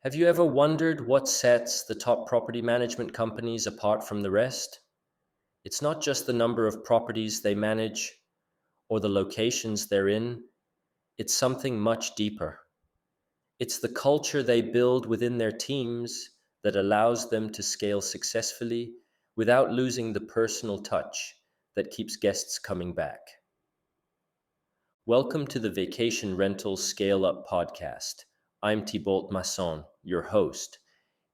Have you ever wondered what sets the top property management companies apart from the rest? It's not just the number of properties they manage or the locations they're in, it's something much deeper. It's the culture they build within their teams that allows them to scale successfully without losing the personal touch that keeps guests coming back. Welcome to the Vacation Rental Scale Up podcast. I'm Thibault Masson, your host.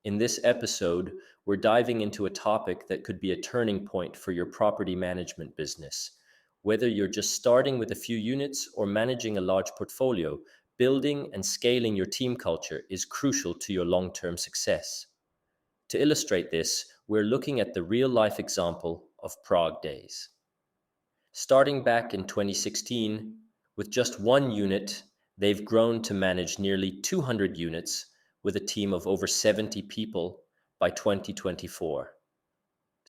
In this episode, we're diving into a topic that could be a turning point for your property management business. Whether you're just starting with a few units or managing a large portfolio, building and scaling your team culture is crucial to your long-term success. To illustrate this, we're looking at the real-life example of Prague Days. Starting back in 2016, with just one unit, they've grown to manage nearly 200 units with a team of over 70 people by 2024.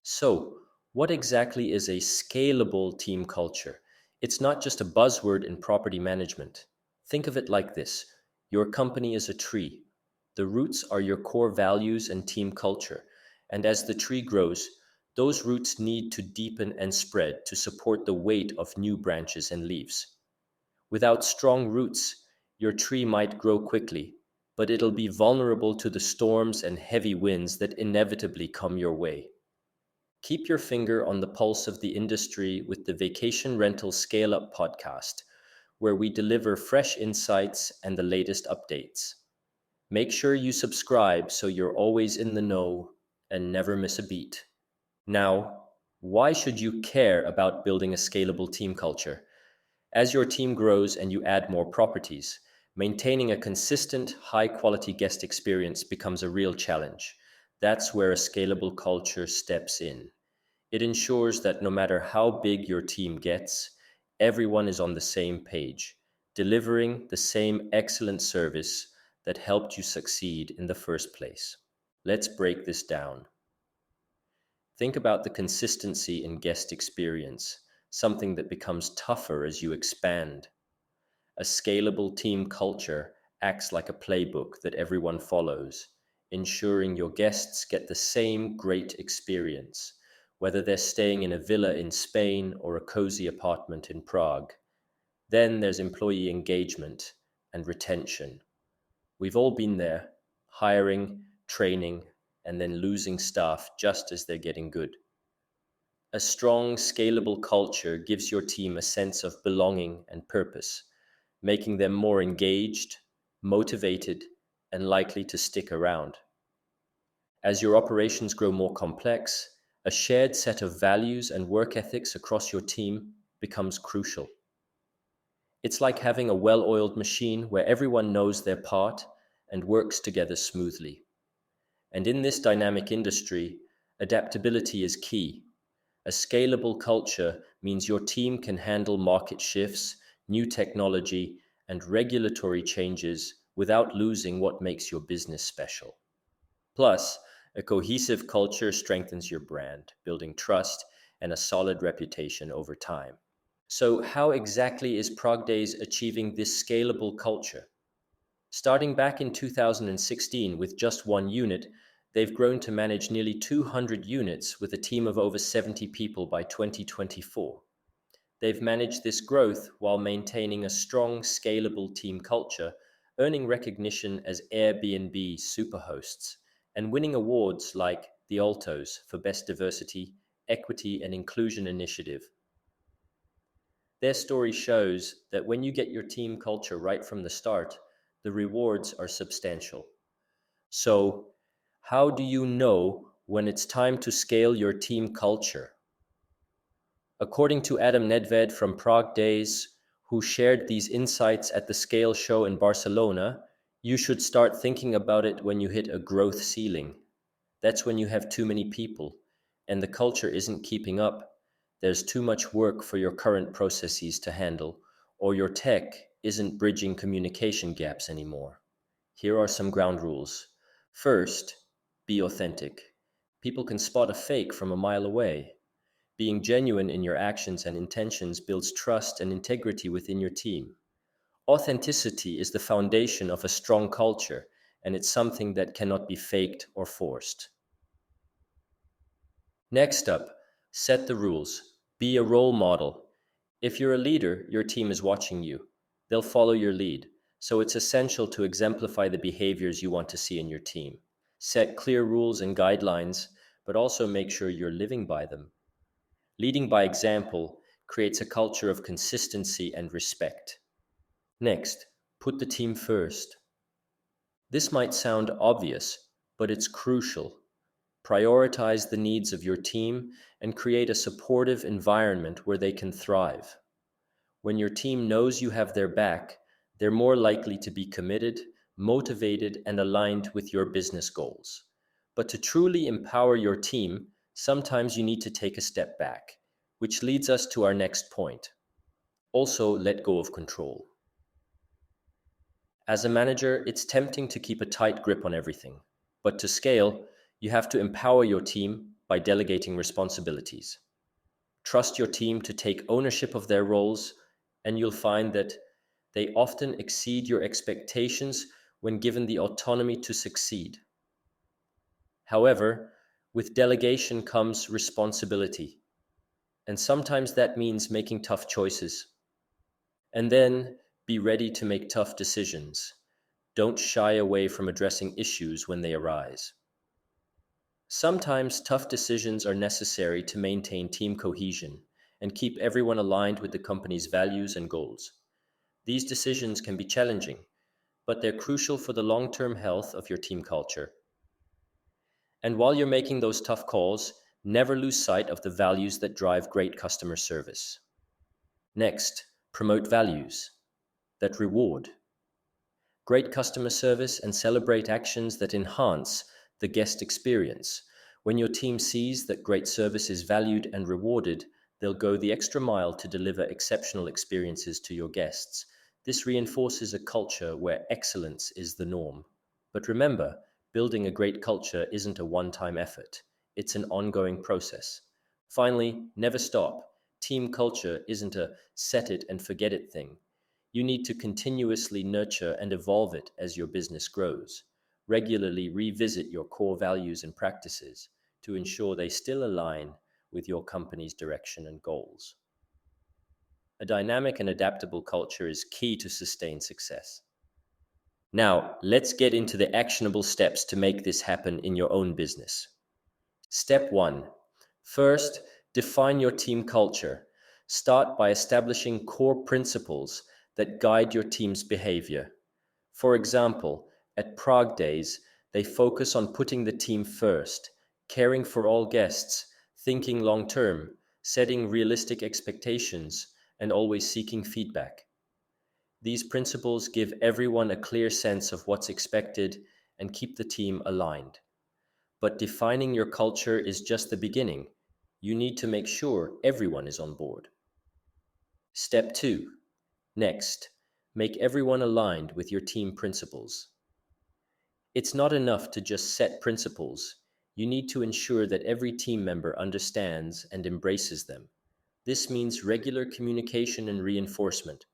So, what exactly is a scalable team culture? It's not just a buzzword in property management. Think of it like this: your company is a tree. The roots are your core values and team culture. And as the tree grows, those roots need to deepen and spread to support the weight of new branches and leaves. Without strong roots, your tree might grow quickly, but it'll be vulnerable to the storms and heavy winds that inevitably come your way. Keep your finger on the pulse of the industry with the Vacation Rental Scale Up podcast, where we deliver fresh insights and the latest updates. Make sure you subscribe so you're always in the know and never miss a beat. Now, why should you care about building a scalable team culture? As your team grows and you add more properties, maintaining a consistent, high-quality guest experience becomes a real challenge. That's where a scalable culture steps in. It ensures that no matter how big your team gets, everyone is on the same page, delivering the same excellent service that helped you succeed in the first place. Let's break this down. Think about the consistency in guest experience, something that becomes tougher as you expand. A scalable team culture acts like a playbook that everyone follows, ensuring your guests get the same great experience, whether they're staying in a villa in Spain or a cozy apartment in Prague. Then there's employee engagement and retention. We've all been there, hiring, training, and then losing staff just as they're getting good. A strong, scalable culture gives your team a sense of belonging and purpose, making them more engaged, motivated, and likely to stick around. As your operations grow more complex, a shared set of values and work ethics across your team becomes crucial. It's like having a well-oiled machine where everyone knows their part and works together smoothly. And in this dynamic industry, adaptability is key. A scalable culture means your team can handle market shifts, new technology, and regulatory changes without losing what makes your business special. Plus, a cohesive culture strengthens your brand, building trust and a solid reputation over time. So, how exactly is Prague Days achieving this scalable culture? Starting back in 2016 with just one unit, they've grown to manage nearly 200 units with a team of over 70 people by 2024. They've managed this growth while maintaining a strong, scalable team culture, earning recognition as Airbnb superhosts, and winning awards like the Altos for Best Diversity, Equity, and Inclusion Initiative. Their story shows that when you get your team culture right from the start, the rewards are substantial. So, how do you know when it's time to scale your team culture? According to Adam Nedved from Prague Days, who shared these insights at the Scale show in Barcelona, you should start thinking about it when you hit a growth ceiling. That's when you have too many people and the culture isn't keeping up. There's too much work for your current processes to handle, or your tech isn't bridging communication gaps anymore. Here are some ground rules. First, be authentic. People can spot a fake from a mile away. Being genuine in your actions and intentions builds trust and integrity within your team. Authenticity is the foundation of a strong culture, and it's something that cannot be faked or forced. Next up, set the rules. Be a role model. If you're a leader, your team is watching you. They'll follow your lead, so it's essential to exemplify the behaviors you want to see in your team. Set clear rules and guidelines, but also make sure you're living by them. Leading by example creates a culture of consistency and respect. Next, put the team first. This might sound obvious, but it's crucial. Prioritize the needs of your team and create a supportive environment where they can thrive. When your team knows you have their back, they're more likely to be committed, motivated, and aligned with your business goals. But to truly empower your team, sometimes you need to take a step back, which leads us to our next point. Also, let go of control. As a manager, it's tempting to keep a tight grip on everything. But to scale, you have to empower your team by delegating responsibilities. Trust your team to take ownership of their roles, and you'll find that they often exceed your expectations when given the autonomy to succeed. However, with delegation comes responsibility, and sometimes that means making tough choices. And then be ready to make tough decisions. Don't shy away from addressing issues when they arise. Sometimes tough decisions are necessary to maintain team cohesion and keep everyone aligned with the company's values and goals. These decisions can be challenging, but they're crucial for the long-term health of your team culture. And while you're making those tough calls, never lose sight of the values that drive great customer service. Next, promote values that reward great customer service and celebrate actions that enhance the guest experience. When your team sees that great service is valued and rewarded, they'll go the extra mile to deliver exceptional experiences to your guests. This reinforces a culture where excellence is the norm. But remember, building a great culture isn't a one-time effort. It's an ongoing process. Finally, never stop. Team culture isn't a set it and forget it thing. You need to continuously nurture and evolve it as your business grows. Regularly revisit your core values and practices to ensure they still align with your company's direction and goals. A dynamic and adaptable culture is key to sustain success. Now, let's get into the actionable steps to make this happen in your own business. Step 1. First, define your team culture. Start by establishing core principles that guide your team's behavior. For example, at Prague Days, they focus on putting the team first, caring for all guests, thinking long term, setting realistic expectations, and always seeking feedback. These principles give everyone a clear sense of what's expected and keep the team aligned. But defining your culture is just the beginning. You need to make sure everyone is on board. Step 2. Next, make everyone aligned with your team principles. It's not enough to just set principles. You need to ensure that every team member understands and embraces them. This means regular communication and reinforcement.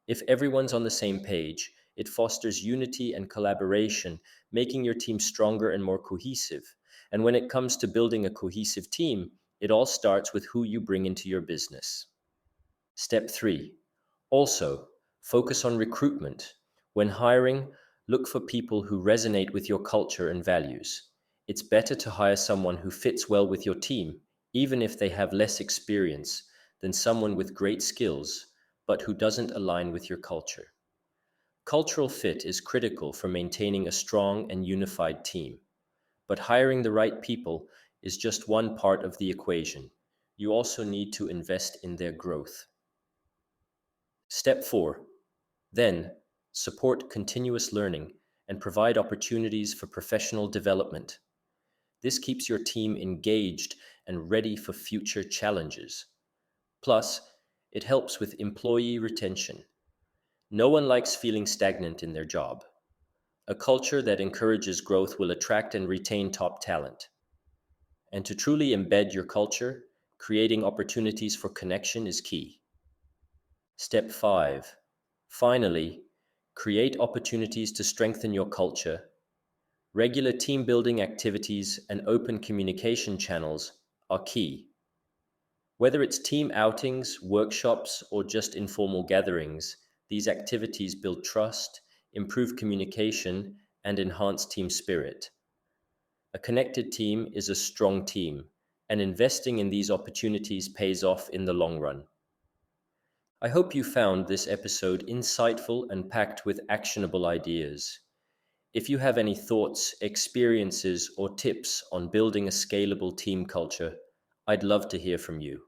If everyone's on the same page, it fosters unity and collaboration, making your team stronger and more cohesive. And when it comes to building a cohesive team, it all starts with who you bring into your business. Step 3. Also, focus on recruitment. When hiring, look for people who resonate with your culture and values. It's better to hire someone who fits well with your team, even if they have less experience, than someone with great skills, but who doesn't align with your culture. Cultural fit is critical for maintaining a strong and unified team. But hiring the right people is just one part of the equation. You also need to invest in their growth. Step 4. Then, support continuous learning and provide opportunities for professional development. This keeps your team engaged and ready for future challenges. Plus, it helps with employee retention. No one likes feeling stagnant in their job. A culture that encourages growth will attract and retain top talent. And to truly embed your culture, creating opportunities for connection is key. Step 5. Finally, create opportunities to strengthen your culture. Regular team building activities and open communication channels are key. Whether it's team outings, workshops, or just informal gatherings, these activities build trust, improve communication, and enhance team spirit. A connected team is a strong team, and investing in these opportunities pays off in the long run. I hope you found this episode insightful and packed with actionable ideas. If you have any thoughts, experiences, or tips on building a scalable team culture, I'd love to hear from you.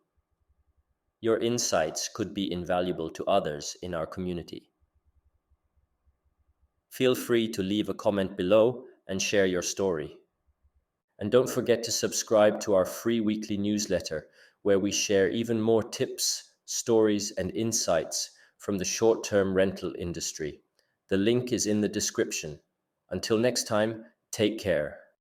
Your insights could be invaluable to others in our community. Feel free to leave a comment below and share your story. And don't forget to subscribe to our free weekly newsletter, where we share even more tips, stories, and insights from the short-term rental industry. The link is in the description. Until next time, take care.